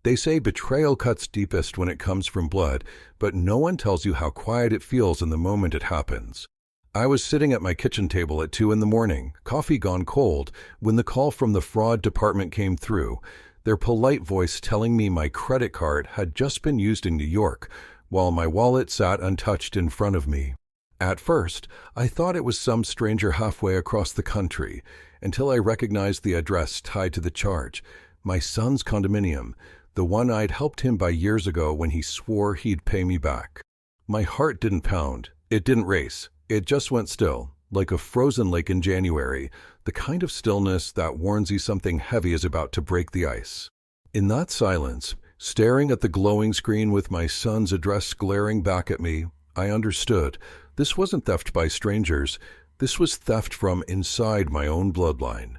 They say betrayal cuts deepest when it comes from blood, but no one tells you how quiet it feels in the moment it happens. I was sitting at my kitchen table at 2 in the morning, coffee gone cold, when the call from the fraud department came through, their polite voice telling me my credit card had just been used in New York, while my wallet sat untouched in front of me. At first, I thought it was some stranger halfway across the country, until I recognized the address tied to the charge, my son's condominium, the one I'd helped him buy years ago when he swore he'd pay me back. My heart didn't pound, it didn't race, it just went still, like a frozen lake in January, the kind of stillness that warns you something heavy is about to break the ice. In that silence, staring at the glowing screen with my son's address glaring back at me, I understood this wasn't theft by strangers, this was theft from inside my own bloodline.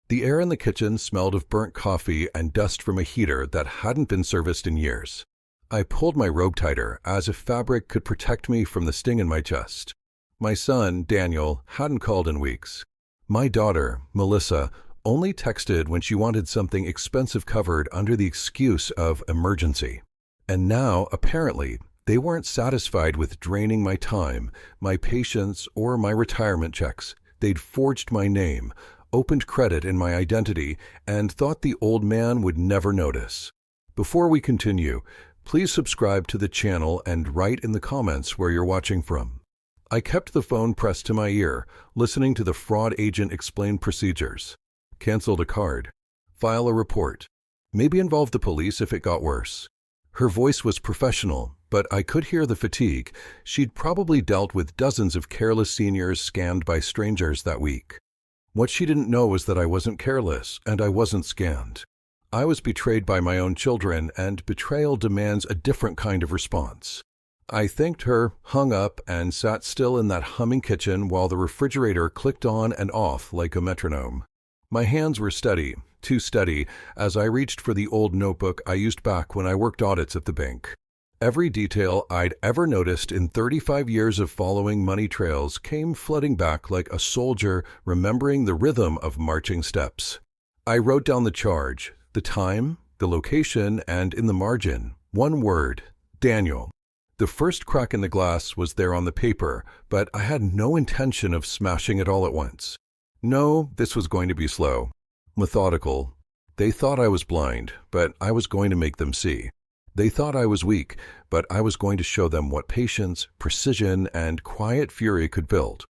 The air in the kitchen smelled of burnt coffee and dust from a heater that hadn't been serviced in years. I pulled my robe tighter, as if fabric could protect me from the sting in my chest. My son, Daniel, hadn't called in weeks. My daughter, Melissa, only texted when she wanted something expensive covered under the excuse of emergency. And now, apparently, they weren't satisfied with draining my time, my patience, or my retirement checks. They'd forged my name, opened credit in my identity, and thought the old man would never notice. Before we continue, please subscribe to the channel and write in the comments where you're watching from. I kept the phone pressed to my ear, listening to the fraud agent explain procedures. Canceled a card. File a report. Maybe involve the police if it got worse. Her voice was professional, but I could hear the fatigue. She'd probably dealt with dozens of careless seniors scammed by strangers that week. What she didn't know was that I wasn't careless, and I wasn't scammed. I was betrayed by my own children, and betrayal demands a different kind of response. I thanked her, hung up, and sat still in that humming kitchen while the refrigerator clicked on and off like a metronome. My hands were steady, too steady, as I reached for the old notebook I used back when I worked audits at the bank. Every detail I'd ever noticed in 35 years of following money trails came flooding back like a soldier remembering the rhythm of marching steps. I wrote down the charge, the time, the location, and in the margin, one word, Daniel. The first crack in the glass was there on the paper, but I had no intention of smashing it all at once. No, this was going to be slow, methodical. They thought I was blind, but I was going to make them see. They thought I was weak, but I was going to show them what patience, precision, and quiet fury could build.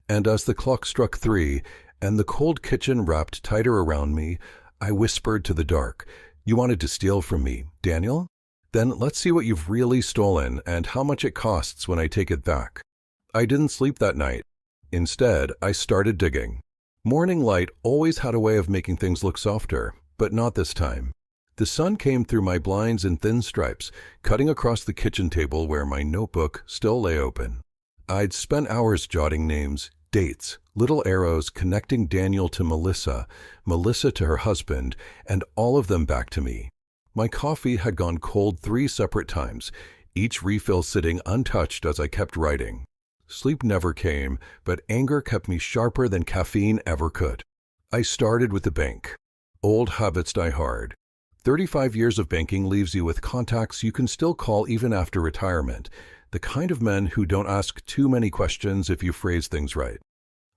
And as the clock struck 3, and the cold kitchen wrapped tighter around me, I whispered to the dark, "You wanted to steal from me, Daniel? Then let's see what you've really stolen and how much it costs when I take it back." I didn't sleep that night. Instead, I started digging. Morning light always had a way of making things look softer, but not this time. The sun came through my blinds in thin stripes, cutting across the kitchen table where my notebook still lay open. I'd spent hours jotting names, dates, little arrows connecting Daniel to Melissa, Melissa to her husband, and all of them back to me. My coffee had gone cold 3 separate times, each refill sitting untouched as I kept writing. Sleep never came, but anger kept me sharper than caffeine ever could. I started with the bank. Old habits die hard. 35 years of banking leaves you with contacts you can still call even after retirement, the kind of men who don't ask too many questions if you phrase things right.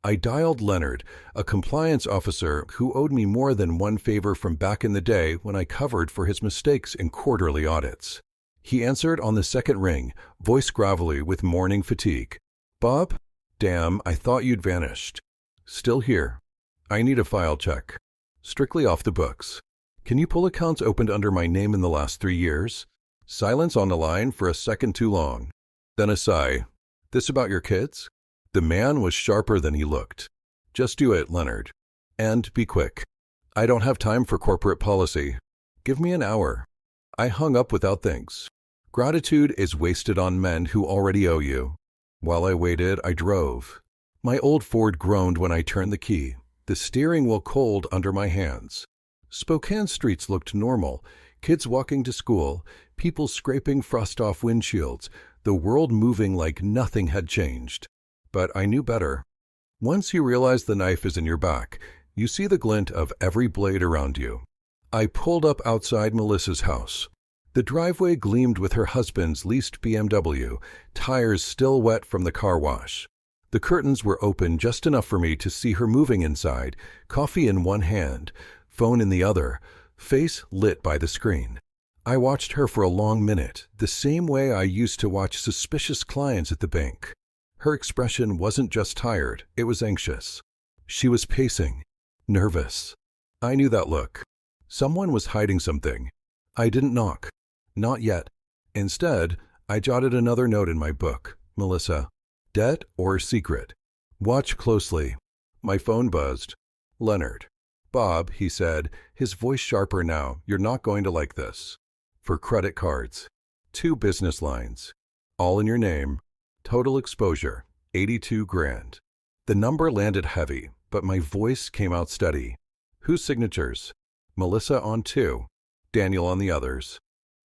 I dialed Leonard, a compliance officer who owed me more than one favor from back in the day when I covered for his mistakes in quarterly audits. He answered on the second ring, voice gravelly with morning fatigue. "Bob? Damn, I thought you'd vanished." "Still here. I need a file check. Strictly off the books. Can you pull accounts opened under my name in the last 3 years?" Silence on the line for a second too long. Then a sigh. "This about your kids?" The man was sharper than he looked. "Just do it, Leonard. And be quick. I don't have time for corporate policy. Give me an hour." I hung up without thanks. Gratitude is wasted on men who already owe you. While I waited, I drove. My old Ford groaned when I turned the key, the steering wheel cold under my hands. Spokane streets looked normal, kids walking to school, people scraping frost off windshields, the world moving like nothing had changed. But I knew better. Once you realize the knife is in your back, you see the glint of every blade around you. I pulled up outside Melissa's house. The driveway gleamed with her husband's leased BMW, tires still wet from the car wash. The curtains were open just enough for me to see her moving inside, coffee in one hand, phone in the other, face lit by the screen. I watched her for a long minute, the same way I used to watch suspicious clients at the bank. Her expression wasn't just tired, it was anxious. She was pacing, nervous. I knew that look. Someone was hiding something. I didn't knock. Not yet. Instead, I jotted another note in my book. Melissa, debt or secret? Watch closely. My phone buzzed. Leonard. Bob, he said, his voice sharper now, you're not going to like this. For credit cards. 2 business lines. All in your name. Total exposure. 82 grand. The number landed heavy, but my voice came out steady. Whose signatures? Melissa on 2. Daniel on the others.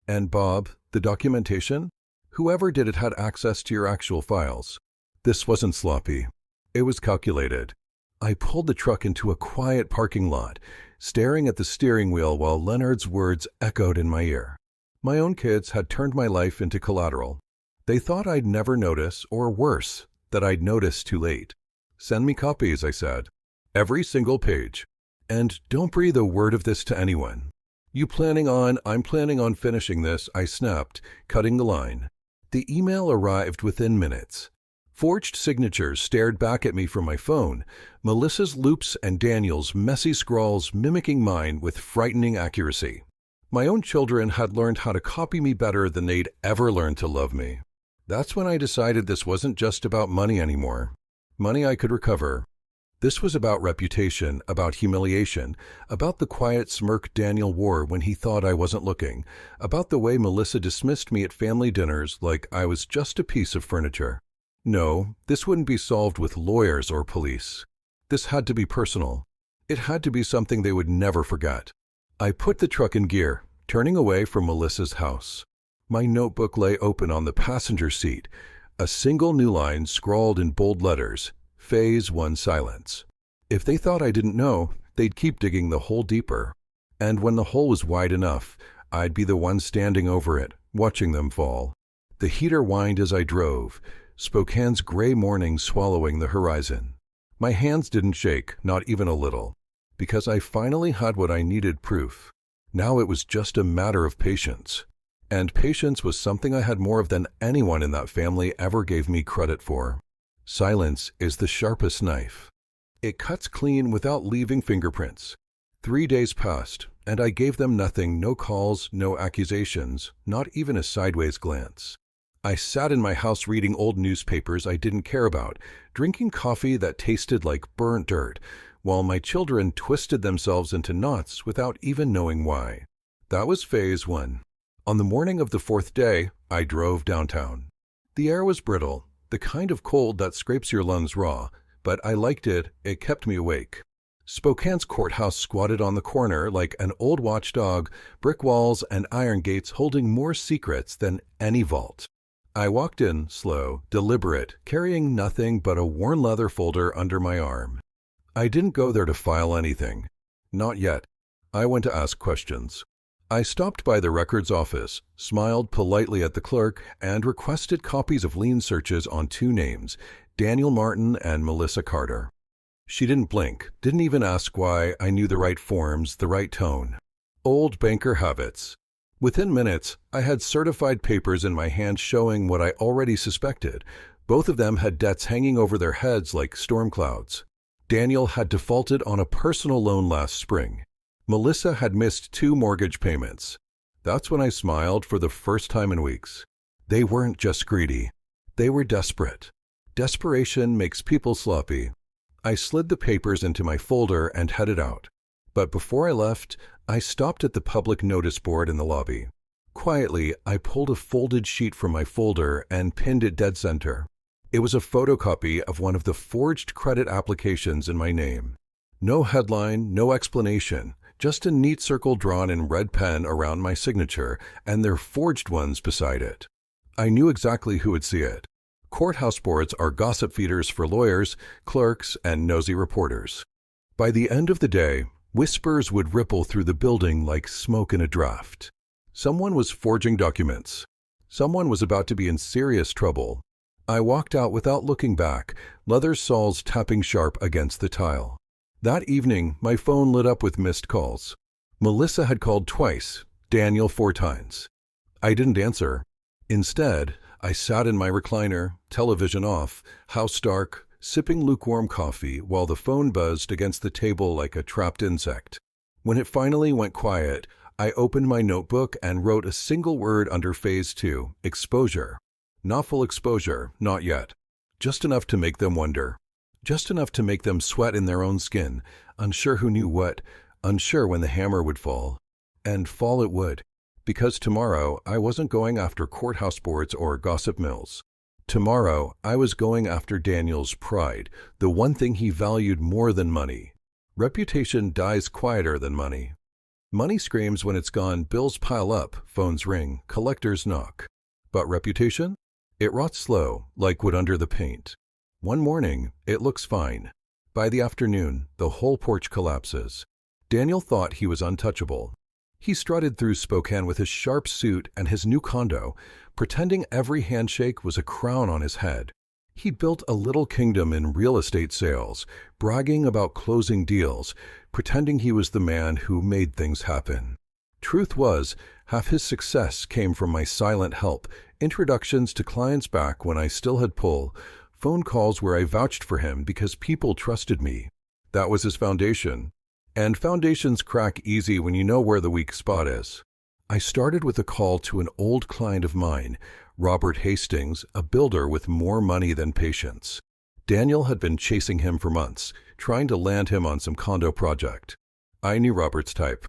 And Bob, the documentation? Whoever did it had access to your actual files. This wasn't sloppy. It was calculated. I pulled the truck into a quiet parking lot, staring at the steering wheel while Leonard's words echoed in my ear. My own kids had turned my life into collateral. They thought I'd never notice, or worse, that I'd notice too late. Send me copies, I said. Every single page. And don't breathe a word of this to anyone. I'm planning on finishing this, I snapped, cutting the line. The email arrived within minutes. Forged signatures stared back at me from my phone, Melissa's loops and Daniel's messy scrawls mimicking mine with frightening accuracy. My own children had learned how to copy me better than they'd ever learned to love me. That's when I decided this wasn't just about money anymore. Money I could recover. This was about reputation, about humiliation, about the quiet smirk Daniel wore when he thought I wasn't looking, about the way Melissa dismissed me at family dinners like I was just a piece of furniture. No, this wouldn't be solved with lawyers or police. This had to be personal. It had to be something they would never forget. I put the truck in gear, turning away from Melissa's house. My notebook lay open on the passenger seat, a single new line scrawled in bold letters, Phase 1 silence. If they thought I didn't know, they'd keep digging the hole deeper. And when the hole was wide enough, I'd be the one standing over it, watching them fall. The heater whined as I drove, Spokane's gray morning swallowing the horizon. My hands didn't shake, not even a little, because I finally had what I needed: proof. Now it was just a matter of patience. And patience was something I had more of than anyone in that family ever gave me credit for. Silence is the sharpest knife. It cuts clean without leaving fingerprints. 3 days passed, and I gave them nothing, no calls, no accusations, not even a sideways glance. I sat in my house reading old newspapers I didn't care about, drinking coffee that tasted like burnt dirt, while my children twisted themselves into knots without even knowing why. That was phase 1. On the morning of the 4th day, I drove downtown. The air was brittle, the kind of cold that scrapes your lungs raw, but I liked it, it kept me awake. Spokane's courthouse squatted on the corner like an old watchdog, brick walls and iron gates holding more secrets than any vault. I walked in, slow, deliberate, carrying nothing but a worn leather folder under my arm. I didn't go there to file anything. Not yet. I went to ask questions. I stopped by the records office, smiled politely at the clerk, and requested copies of lien searches on 2 names, Daniel Martin and Melissa Carter. She didn't blink, didn't even ask why. I knew the right forms, the right tone. Old banker habits. Within minutes, I had certified papers in my hand showing what I already suspected. Both of them had debts hanging over their heads like storm clouds. Daniel had defaulted on a personal loan last spring. Melissa had missed 2 mortgage payments. That's when I smiled for the first time in weeks. They weren't just greedy. They were desperate. Desperation makes people sloppy. I slid the papers into my folder and headed out. But before I left, I stopped at the public notice board in the lobby. Quietly, I pulled a folded sheet from my folder and pinned it dead center. It was a photocopy of one of the forged credit applications in my name. No headline, no explanation, just a neat circle drawn in red pen around my signature and their forged ones beside it. I knew exactly who would see it. Courthouse boards are gossip feeders for lawyers, clerks, and nosy reporters. By the end of the day, Whispers would ripple through the building like smoke in a draft. Someone was forging documents. Someone was about to be in serious trouble. I walked out without looking back, leather soles tapping sharp against the tile. That evening, my phone lit up with missed calls. Melissa had called twice, Daniel 4 times. I didn't answer. Instead, I sat in my recliner, television off, house dark, sipping lukewarm coffee while the phone buzzed against the table like a trapped insect. When it finally went quiet, I opened my notebook and wrote a single word under Phase 2, exposure. Not full exposure, not yet. Just enough to make them wonder. Just enough to make them sweat in their own skin, unsure who knew what, unsure when the hammer would fall. And fall it would. Because tomorrow, I wasn't going after courthouse boards or gossip mills. Tomorrow, I was going after Daniel's pride, the one thing he valued more than money. Reputation dies quieter than money. Money screams when it's gone, bills pile up, phones ring, collectors knock. But reputation? It rots slow, like wood under the paint. One morning, it looks fine. By the afternoon, the whole porch collapses. Daniel thought he was untouchable. He strutted through Spokane with his sharp suit and his new condo, pretending every handshake was a crown on his head. He built a little kingdom in real estate sales, bragging about closing deals, pretending he was the man who made things happen. Truth was, half his success came from my silent help, introductions to clients back when I still had pull, phone calls where I vouched for him because people trusted me. That was his foundation. And foundations crack easy when you know where the weak spot is. I started with a call to an old client of mine, Robert Hastings, a builder with more money than patience. Daniel had been chasing him for months, trying to land him on some condo project. I knew Robert's type.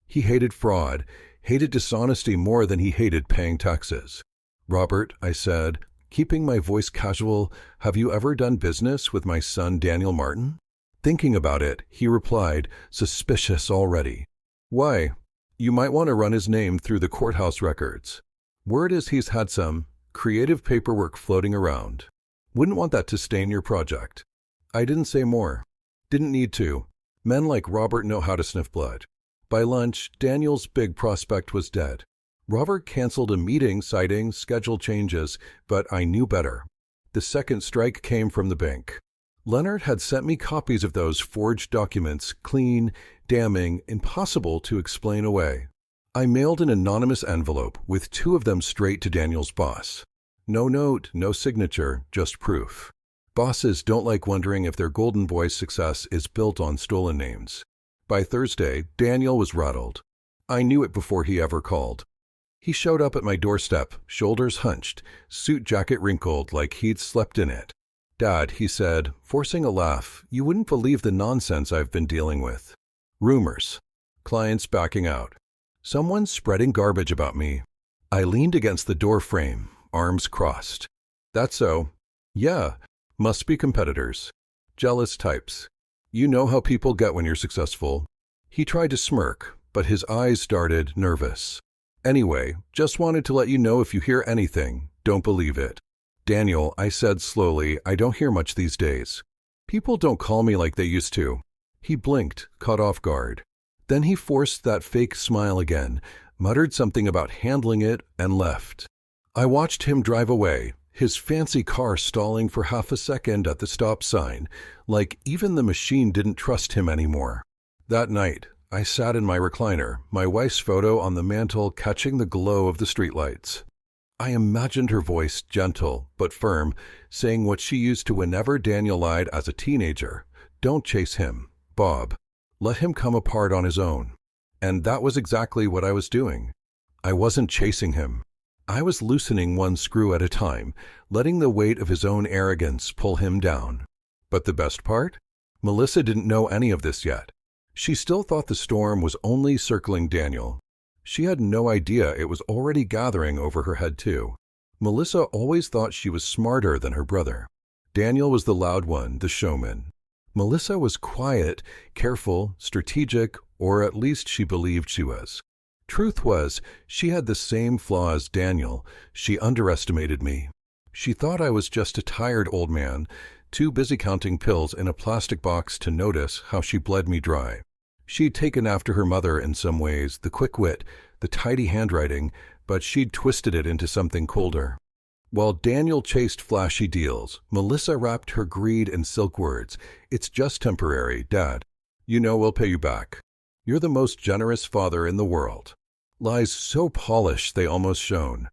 He hated fraud, hated dishonesty more than he hated paying taxes. "Robert," I said, keeping my voice casual, "have you ever done business with my son Daniel Martin?" Thinking about it, he replied, suspicious already. "Why? You might want to run his name through the courthouse records. Word is he's had some creative paperwork floating around. Wouldn't want that to stain your project." I didn't say more. Didn't need to. Men like Robert know how to sniff blood. By lunch, Daniel's big prospect was dead. Robert canceled a meeting citing schedule changes, but I knew better. The second strike came from the bank. Leonard had sent me copies of those forged documents, clean, damning, impossible to explain away. I mailed an anonymous envelope with 2 of them straight to Daniel's boss. No note, no signature, just proof. Bosses don't like wondering if their golden boy's success is built on stolen names. By Thursday, Daniel was rattled. I knew it before he ever called. He showed up at my doorstep, shoulders hunched, suit jacket wrinkled like he'd slept in it. "Dad," he said, forcing a laugh, "you wouldn't believe the nonsense I've been dealing with. Rumors. Clients backing out. Someone spreading garbage about me." I leaned against the door frame, arms crossed. "That's so." "Yeah. Must be competitors. Jealous types. You know how people get when you're successful." He tried to smirk, but his eyes darted, nervous. "Anyway, just wanted to let you know if you hear anything, don't believe it." "Daniel," I said slowly, "I don't hear much these days. People don't call me like they used to." He blinked, caught off guard. Then he forced that fake smile again, muttered something about handling it, and left. I watched him drive away, his fancy car stalling for half a second at the stop sign, like even the machine didn't trust him anymore. That night, I sat in my recliner, my wife's photo on the mantel catching the glow of the streetlights. I imagined her voice, gentle but firm, saying what she used to whenever Daniel lied as a teenager. "Don't chase him, Bob. Let him come apart on his own." And that was exactly what I was doing. I wasn't chasing him. I was loosening one screw at a time, letting the weight of his own arrogance pull him down. But the best part? Melissa didn't know any of this yet. She still thought the storm was only circling Daniel. She had no idea it was already gathering over her head too. Melissa always thought she was smarter than her brother. Daniel was the loud one, the showman. Melissa was quiet, careful, strategic, or at least she believed she was. Truth was, she had the same flaw as Daniel. She underestimated me. She thought I was just a tired old man, too busy counting pills in a plastic box to notice how she bled me dry. She'd taken after her mother in some ways, the quick wit, the tidy handwriting, but she'd twisted it into something colder. While Daniel chased flashy deals, Melissa wrapped her greed in silk words. It's just temporary, Dad. You know we'll pay you back. You're the most generous father in the world. Lies so polished they almost shone.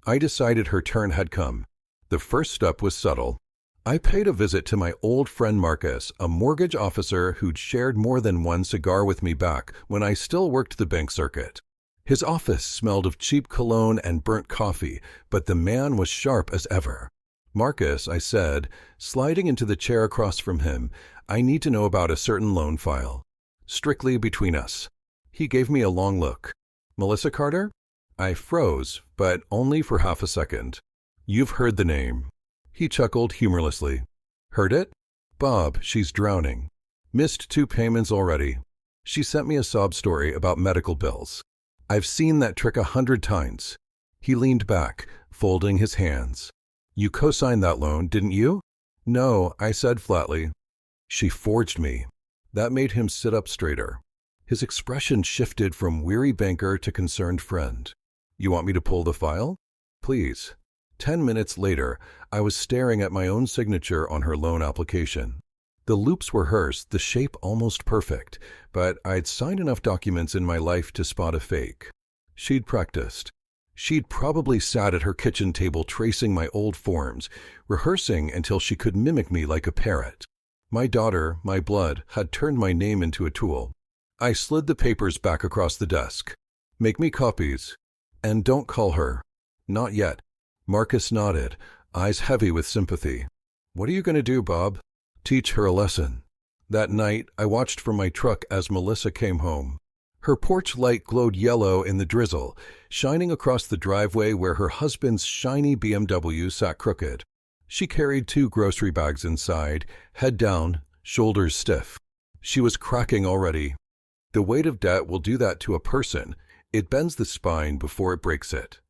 I decided her turn had come. The first step was subtle. I paid a visit to my old friend Marcus, a mortgage officer who'd shared more than one cigar with me back when I still worked the bank circuit. His office smelled of cheap cologne and burnt coffee, but the man was sharp as ever. Marcus, I said, sliding into the chair across from him, I need to know about a certain loan file. Strictly between us. He gave me a long look. Melissa Carter? I froze, but only for half a second. You've heard the name. He chuckled humorlessly. Heard it? Bob, she's drowning. Missed 2 payments already. She sent me a sob story about medical bills. I've seen that trick 100 times. He leaned back, folding his hands. You co-signed that loan, didn't you? No, I said flatly. She forged me. That made him sit up straighter. His expression shifted from weary banker to concerned friend. You want me to pull the file? Please. 10 minutes later, I was staring at my own signature on her loan application. The loops were hers, the shape almost perfect, but I'd signed enough documents in my life to spot a fake. She'd practiced. She'd probably sat at her kitchen table tracing my old forms, rehearsing until she could mimic me like a parrot. My daughter, my blood, had turned my name into a tool. I slid the papers back across the desk. Make me copies. And don't call her. Not yet. Marcus nodded, eyes heavy with sympathy. What are you going to do, Bob? Teach her a lesson. That night, I watched from my truck as Melissa came home. Her porch light glowed yellow in the drizzle, shining across the driveway where her husband's shiny BMW sat crooked. She carried 2 grocery bags inside, head down, shoulders stiff. She was cracking already. The weight of debt will do that to a person. It bends the spine before it breaks it.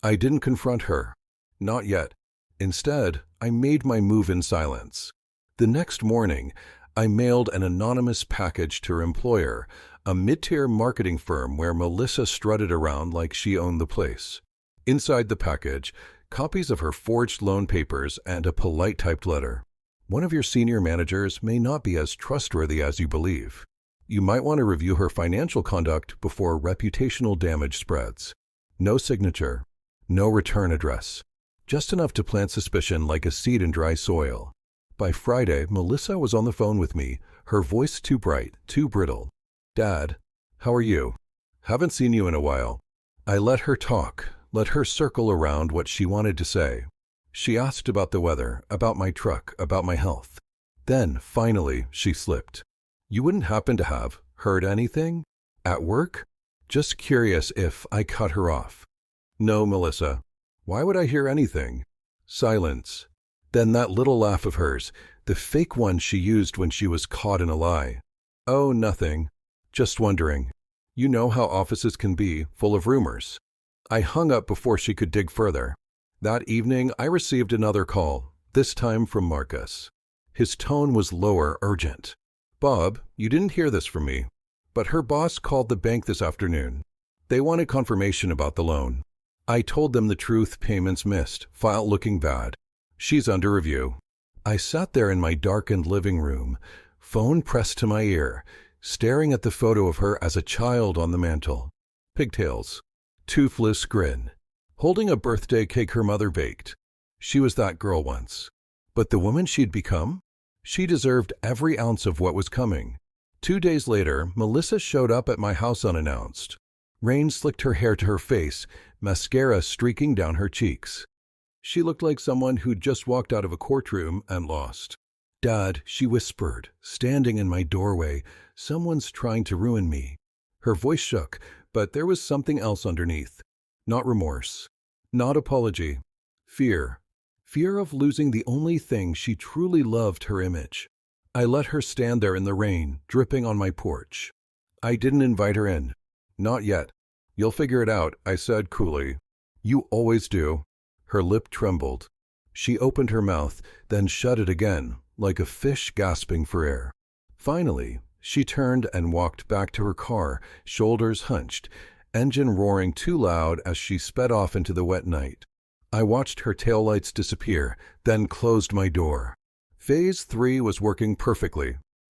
I didn't confront her. Not yet. Instead, I made my move in silence. The next morning, I mailed an anonymous package to her employer, a mid-tier marketing firm where Melissa strutted around like she owned the place. Inside the package, copies of her forged loan papers and a polite typed letter. One of your senior managers may not be as trustworthy as you believe. You might want to review her financial conduct before reputational damage spreads. No signature. No return address. Just enough to plant suspicion like a seed in dry soil. By Friday, Melissa was on the phone with me, her voice too bright, too brittle. Dad, how are you? Haven't seen you in a while. I let her talk, let her circle around what she wanted to say. She asked about the weather, about my truck, about my health. Then, finally, she slipped. You wouldn't happen to have heard anything? At work? Just curious if I cut her off. No, Melissa. Why would I hear anything? Silence. Then that little laugh of hers, the fake one she used when she was caught in a lie. Oh, nothing. Just wondering. You know how offices can be, full of rumors. I hung up before she could dig further. That evening, I received another call, this time from Marcus. His tone was lower, urgent. Bob, you didn't hear this from me, but her boss called the bank this afternoon. They wanted confirmation about the loan. I told them the truth, payments missed, file looking bad. She's under review. I sat there in my darkened living room, phone pressed to my ear, staring at the photo of her as a child on the mantel. Pigtails. Toothless grin. Holding a birthday cake her mother baked. She was that girl once. But the woman she'd become? She deserved every ounce of what was coming. 2 days later, Melissa showed up at my house unannounced. Rain slicked her hair to her face, mascara streaking down her cheeks. She looked like someone who'd just walked out of a courtroom and lost. Dad, she whispered, standing in my doorway, someone's trying to ruin me. Her voice shook, but there was something else underneath. Not remorse. Not apology. Fear. Fear of losing the only thing she truly loved, her image. I let her stand there in the rain, dripping on my porch. I didn't invite her in. Not yet. You'll figure it out, I said coolly. You always do. Her lip trembled. She opened her mouth, then shut it again, like a fish gasping for air. Finally, She turned and walked back to her car, shoulders hunched, engine roaring too loud as she sped off into the wet night. I watched her taillights disappear, then closed my door. Phase 3 was working perfectly.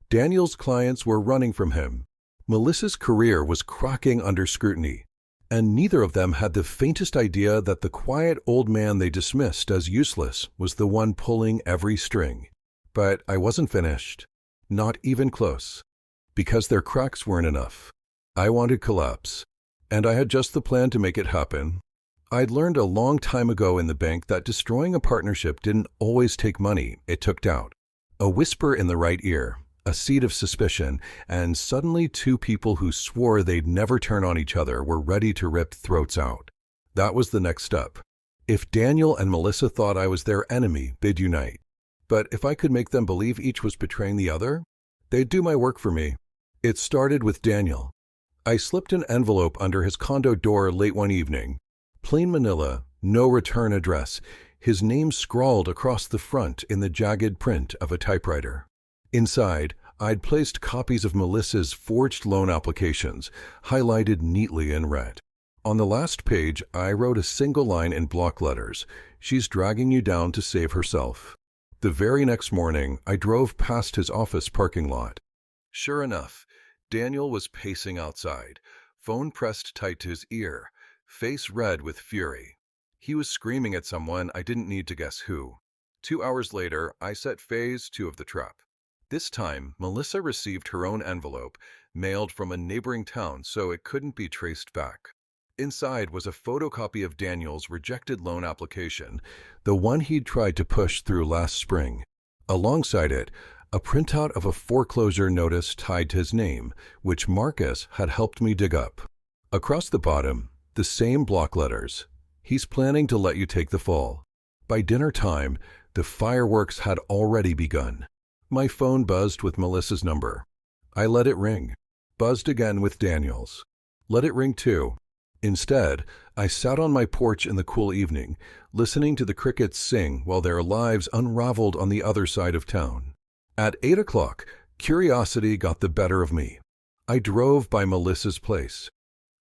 Daniel's clients were running from him. Melissa's career was cracking under scrutiny, and neither of them had the faintest idea that the quiet old man they dismissed as useless was the one pulling every string. But I wasn't finished. Not even close. Because their cracks weren't enough. I wanted collapse, and I had just the plan to make it happen. I'd learned a long time ago in the bank that destroying a partnership didn't always take money, it took doubt. A whisper in the right ear, a seed of suspicion, and suddenly two people who swore they'd never turn on each other were ready to rip throats out. That was the next step. If Daniel and Melissa thought I was their enemy, they'd unite. But if I could make them believe each was betraying the other, they'd do my work for me. It started with Daniel. I slipped an envelope under his condo door late one evening. Plain manila, no return address, his name scrawled across the front in the jagged print of a typewriter. Inside, I'd placed copies of Melissa's forged loan applications, highlighted neatly in red. On the last page, I wrote a single line in block letters, "She's dragging you down to save herself." The very next morning, I drove past his office parking lot. Sure enough, Daniel was pacing outside, phone pressed tight to his ear, face red with fury. He was screaming at someone I didn't need to guess who. 2 hours later, I set phase 2 of the trap. This time, Melissa received her own envelope, mailed from a neighboring town so it couldn't be traced back. Inside was a photocopy of Daniel's rejected loan application, the one he'd tried to push through last spring. Alongside it, a printout of a foreclosure notice tied to his name, which Marcus had helped me dig up. Across the bottom, the same block letters. "He's planning to let you take the fall." By dinner time, the fireworks had already begun. My phone buzzed with Melissa's number. I let it ring. Buzzed again with Daniel's. Let it ring too. Instead, I sat on my porch in the cool evening, listening to the crickets sing while their lives unraveled on the other side of town. At 8 o'clock, curiosity got the better of me. I drove by Melissa's place.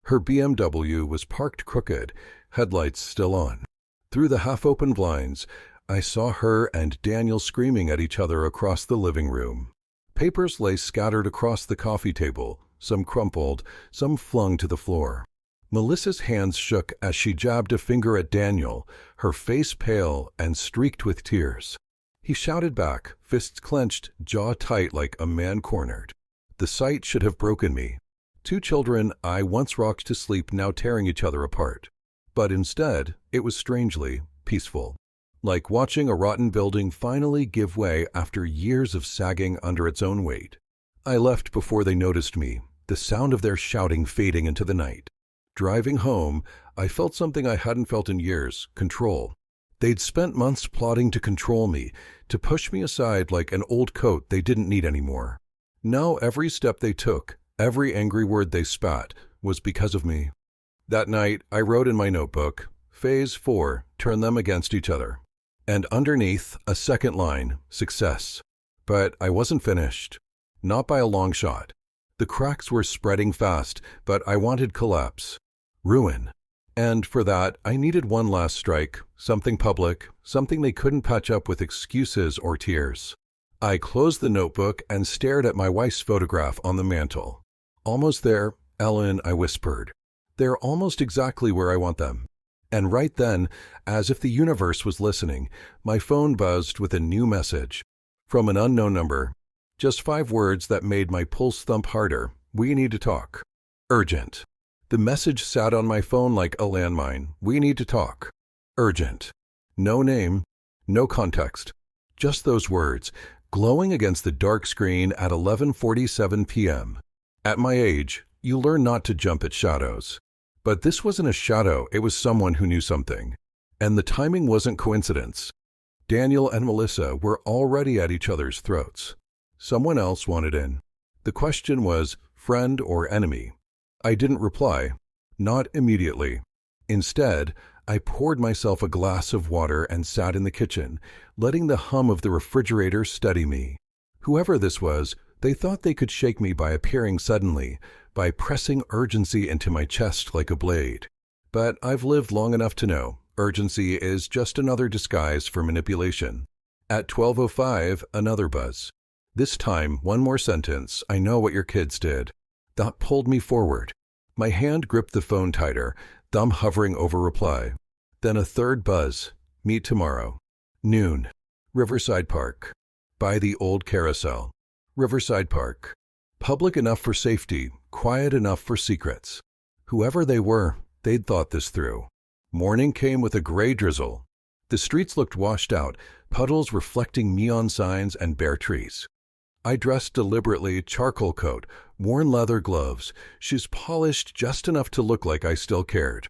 Her BMW was parked crooked, headlights still on. Through the half-open blinds, I saw her and Daniel screaming at each other across the living room. Papers lay scattered across the coffee table, some crumpled, some flung to the floor. Melissa's hands shook as she jabbed a finger at Daniel, her face pale and streaked with tears. He shouted back, fists clenched, jaw tight like a man cornered. The sight should have broken me. Two children I once rocked to sleep now tearing each other apart. But instead, it was strangely peaceful. Like watching a rotten building finally give way after years of sagging under its own weight. I left before they noticed me, the sound of their shouting fading into the night. Driving home, I felt something I hadn't felt in years, control. They'd spent months plotting to control me, to push me aside like an old coat they didn't need anymore. Now every step they took, every angry word they spat, was because of me. That night, I wrote in my notebook, Phase 4, turn them against each other. And underneath, a second line, success. But I wasn't finished. Not by a long shot. The cracks were spreading fast, but I wanted collapse. Ruin. And for that, I needed one last strike, something public, something they couldn't patch up with excuses or tears. I closed the notebook and stared at my wife's photograph on the mantel. Almost there, Ellen, I whispered. They're almost exactly where I want them. And right then, as if the universe was listening, my phone buzzed with a new message. From an unknown number. Just 5 words that made my pulse thump harder. We need to talk. Urgent. The message sat on my phone like a landmine. We need to talk. Urgent. No name, no context. Just those words, glowing against the dark screen at 11:47 p.m. At my age, you learn not to jump at shadows. But this wasn't a shadow, it was someone who knew something. And the timing wasn't coincidence. Daniel and Melissa were already at each other's throats. Someone else wanted in. The question was, friend or enemy? I didn't reply. Not immediately. Instead, I poured myself a glass of water and sat in the kitchen, letting the hum of the refrigerator steady me. Whoever this was, They thought they could shake me by appearing suddenly, by pressing urgency into my chest like a blade. But I've lived long enough to know urgency is just another disguise for manipulation. At 12:05, another buzz. This time, one more sentence, "I know what your kids did." That pulled me forward. My hand gripped the phone tighter, thumb hovering over reply. Then a third buzz. "Meet tomorrow. Noon. Riverside Park. By the old carousel." Riverside Park. Public enough for safety, quiet enough for secrets. Whoever they were, they'd thought this through. Morning came with a gray drizzle. The streets looked washed out, puddles reflecting neon signs and bare trees. I dressed deliberately, charcoal coat, worn leather gloves, shoes polished just enough to look like I still cared.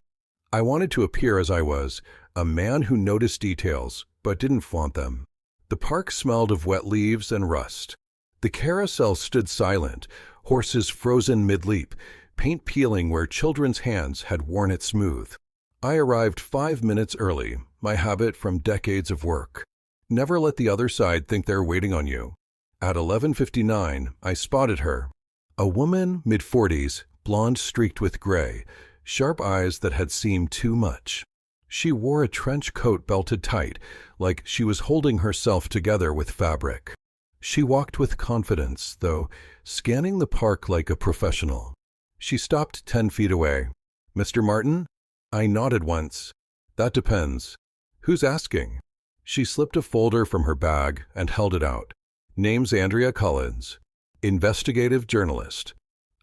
I wanted to appear as I was, a man who noticed details, but didn't flaunt them. The park smelled of wet leaves and rust. The carousel stood silent, horses frozen mid-leap, paint peeling where children's hands had worn it smooth. I arrived 5 minutes early, my habit from decades of work. Never let the other side think they're waiting on you. At 11:59, I spotted her. A woman, mid-40s, blonde streaked with gray, sharp eyes that had seen too much. She wore a trench coat belted tight, like she was holding herself together with fabric. She walked with confidence, though, scanning the park like a professional. She stopped 10 feet away. "Mr. Martin?" I nodded once. "That depends. Who's asking?" She slipped a folder from her bag and held it out. "Name's Andrea Collins, investigative journalist.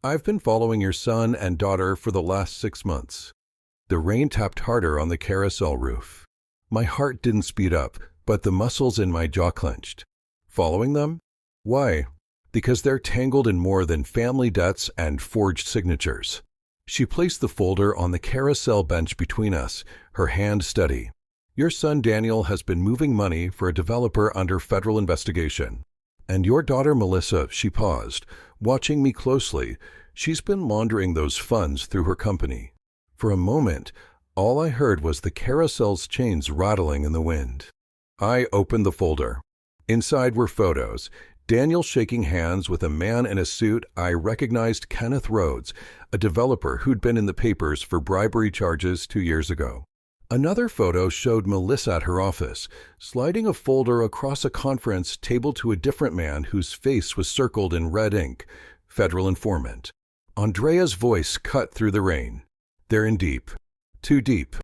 I've been following your son and daughter for the last 6 months." The rain tapped harder on the carousel roof. My heart didn't speed up, but the muscles in my jaw clenched. "Following them? Why?" "Because they're tangled in more than family debts and forged signatures." She placed the folder on the carousel bench between us, her hand steady. "Your son Daniel has been moving money for a developer under federal investigation. And your daughter Melissa," she paused, watching me closely, "she's been laundering those funds through her company." For a moment, all I heard was the carousel's chains rattling in the wind. I opened the folder. Inside were photos. Daniel shaking hands with a man in a suit. I recognized Kenneth Rhodes, a developer who'd been in the papers for bribery charges 2 years ago. Another photo showed Melissa at her office, sliding a folder across a conference table to a different man whose face was circled in red ink, federal informant. Andrea's voice cut through the rain. "They're in deep. Too deep.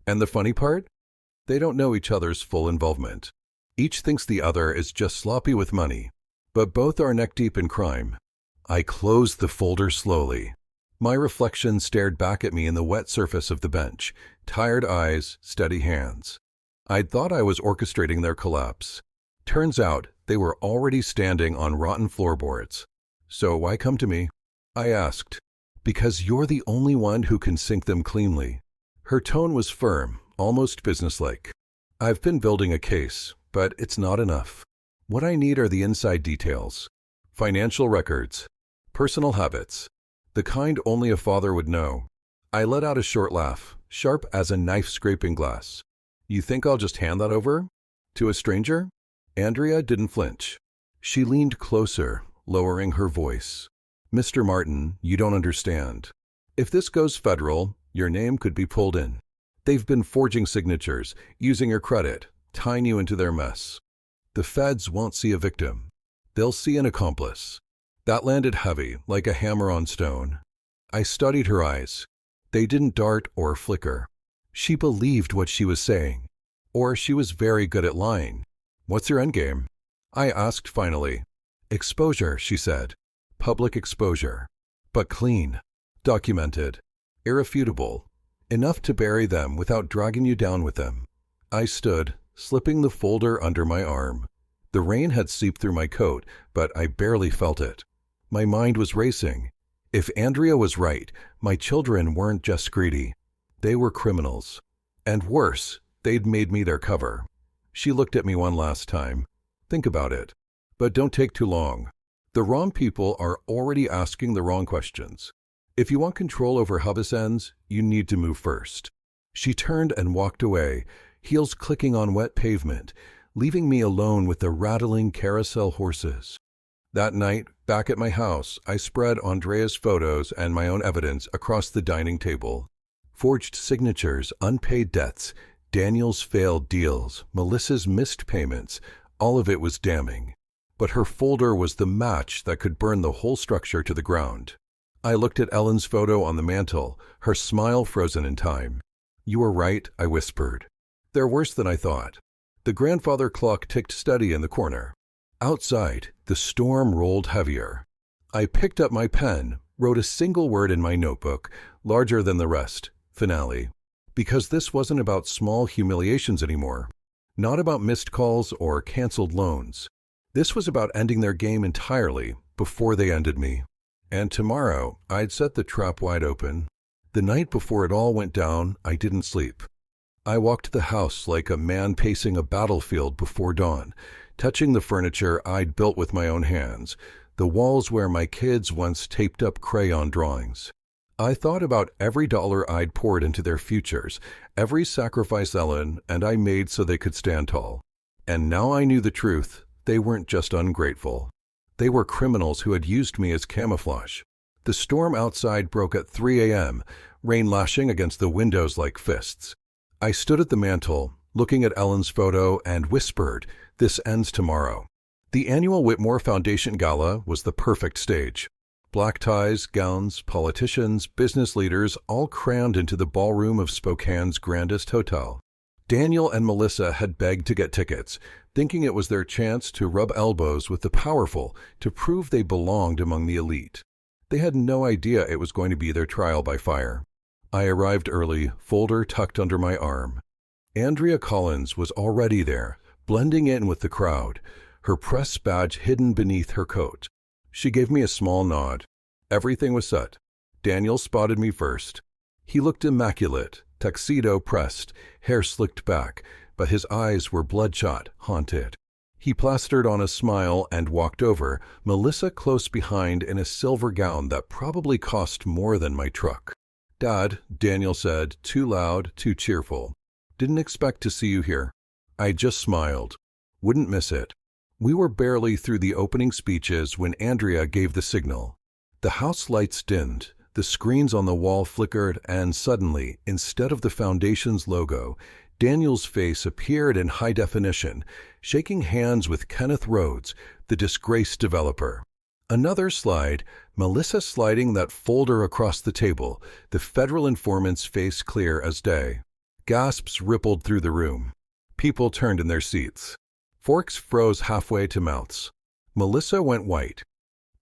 And the funny part? They don't know each other's full involvement. Each thinks the other is just sloppy with money, but both are neck-deep in crime." I closed the folder slowly. My reflection stared back at me in the wet surface of the bench, tired eyes, steady hands. I'd thought I was orchestrating their collapse. Turns out they were already standing on rotten floorboards. "So why come to me?" I asked. "Because you're the only one who can sink them cleanly." Her tone was firm, almost businesslike. "I've been building a case, but it's not enough. What I need are the inside details. Financial records. Personal habits. The kind only a father would know." I let out a short laugh, sharp as a knife scraping glass. "You think I'll just hand that over? To a stranger?" Andrea didn't flinch. She leaned closer, lowering her voice. "Mr. Martin, you don't understand. If this goes federal, your name could be pulled in. They've been forging signatures, using your credit, tying you into their mess. The feds won't see a victim. They'll see an accomplice." That landed heavy, like a hammer on stone. I studied her eyes. They didn't dart or flicker. She believed what she was saying. Or she was very good at lying. "What's your endgame?" I asked finally. "Exposure," she said. "Public exposure. But clean. Documented. Irrefutable. Enough to bury them without dragging you down with them." I stood, slipping the folder under my arm. The rain had seeped through my coat, but I barely felt it. My mind was racing. If Andrea was right, my children weren't just greedy. They were criminals. And worse, they'd made me their cover. She looked at me one last time. "Think about it. But don't take too long. The wrong people are already asking the wrong questions. If you want control over Hubis ends, you need to move first." She turned and walked away, heels clicking on wet pavement, leaving me alone with the rattling carousel horses. That night, back at my house, I spread Andrea's photos and my own evidence across the dining table. Forged signatures, unpaid debts, Daniel's failed deals, Melissa's missed payments, all of it was damning. But her folder was the match that could burn the whole structure to the ground. I looked at Ellen's photo on the mantel, her smile frozen in time. "You were right," I whispered. "They're worse than I thought." The grandfather clock ticked steady in the corner. Outside, the storm rolled heavier. I picked up my pen, wrote a single word in my notebook, larger than the rest: finale. Because this wasn't about small humiliations anymore. Not about missed calls or canceled loans. This was about ending their game entirely before they ended me. And tomorrow, I'd set the trap wide open. The night before it all went down, I didn't sleep. I walked the house like a man pacing a battlefield before dawn, touching the furniture I'd built with my own hands, the walls where my kids once taped up crayon drawings. I thought about every dollar I'd poured into their futures, every sacrifice Ellen and I made so they could stand tall. And now I knew the truth. They weren't just ungrateful. They were criminals who had used me as camouflage. The storm outside broke at 3 a.m., rain lashing against the windows like fists. I stood at the mantel, looking at Ellen's photo, and whispered, "This ends tomorrow." The annual Whitmore Foundation Gala was the perfect stage. Black ties, gowns, politicians, business leaders all crammed into the ballroom of Spokane's grandest hotel. Daniel and Melissa had begged to get tickets, thinking it was their chance to rub elbows with the powerful to prove they belonged among the elite. They had no idea it was going to be their trial by fire. I arrived early, folder tucked under my arm. Andrea Collins was already there, blending in with the crowd, her press badge hidden beneath her coat. She gave me a small nod. Everything was set. Daniel spotted me first. He looked immaculate, tuxedo pressed, hair slicked back, but his eyes were bloodshot, haunted. He plastered on a smile and walked over, Melissa close behind in a silver gown that probably cost more than my truck. "Dad," Daniel said, too loud, too cheerful. "Didn't expect to see you here." I just smiled. Wouldn't miss it. We were barely through the opening speeches when Andrea gave the signal. The house lights dimmed, the screens on the wall flickered, and suddenly, instead of the foundation's logo, Daniel's face appeared in high definition, shaking hands with Kenneth Rhodes, the disgraced developer. Another slide, Melissa sliding that folder across the table, the federal informant's face clear as day. Gasps rippled through the room. People turned in their seats. Forks froze halfway to mouths. Melissa went white.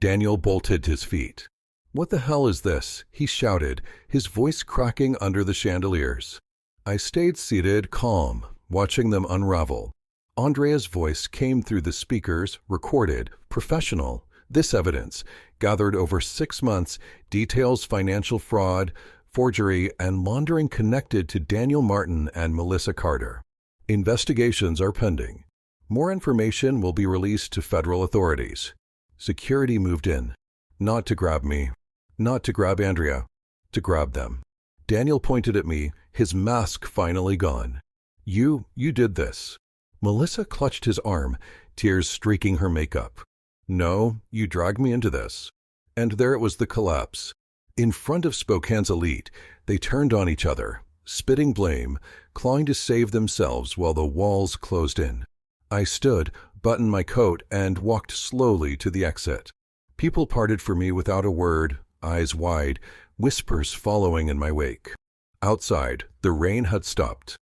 Daniel bolted his feet. "What the hell is this?" he shouted, his voice cracking under the chandeliers. I stayed seated, calm, watching them unravel. Andrea's voice came through the speakers, recorded, professional. This evidence, gathered over 6 months, details financial fraud, forgery, and laundering connected to Daniel Martin and Melissa Carter. Investigations are pending. More information will be released to federal authorities. Security moved in. Not to grab me. Not to grab Andrea. To grab them. Daniel pointed at me, his mask finally gone. You did this." Melissa clutched his arm, tears streaking her makeup. "No, you dragged me into this." And there it was, the collapse. In front of Spokane's elite, they turned on each other, spitting blame, clawing to save themselves while the walls closed in. I stood, buttoned my coat, and walked slowly to the exit. People parted for me without a word, eyes wide, whispers following in my wake. Outside, the rain had stopped.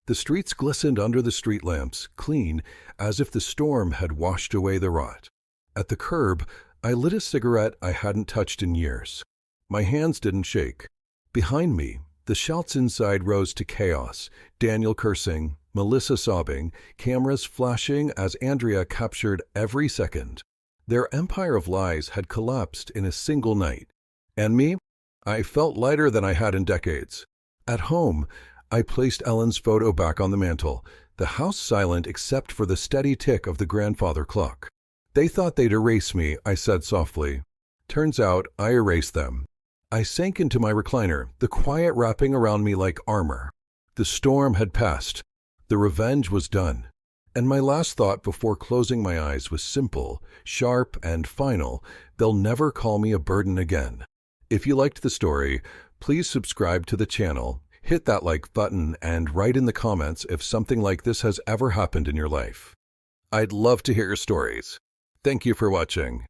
The streets glistened under the street lamps, clean, as if the storm had washed away the rot. At the curb, I lit a cigarette I hadn't touched in years. My hands didn't shake. Behind me, the shouts inside rose to chaos, Daniel cursing, Melissa sobbing, cameras flashing as Andrea captured every second. Their empire of lies had collapsed in a single night. And me? I felt lighter than I had in decades. At home, I placed Ellen's photo back on the mantel, the house silent except for the steady tick of the grandfather clock. "They thought they'd erase me," I said softly. Turns out I erased them. I sank into my recliner, the quiet wrapping around me like armor. The storm had passed. The revenge was done. And my last thought before closing my eyes was simple, sharp, and final. They'll never call me a burden again. If you liked the story, please subscribe to the channel, hit that like button, and write in the comments if something like this has ever happened in your life. I'd love to hear your stories. Thank you for watching.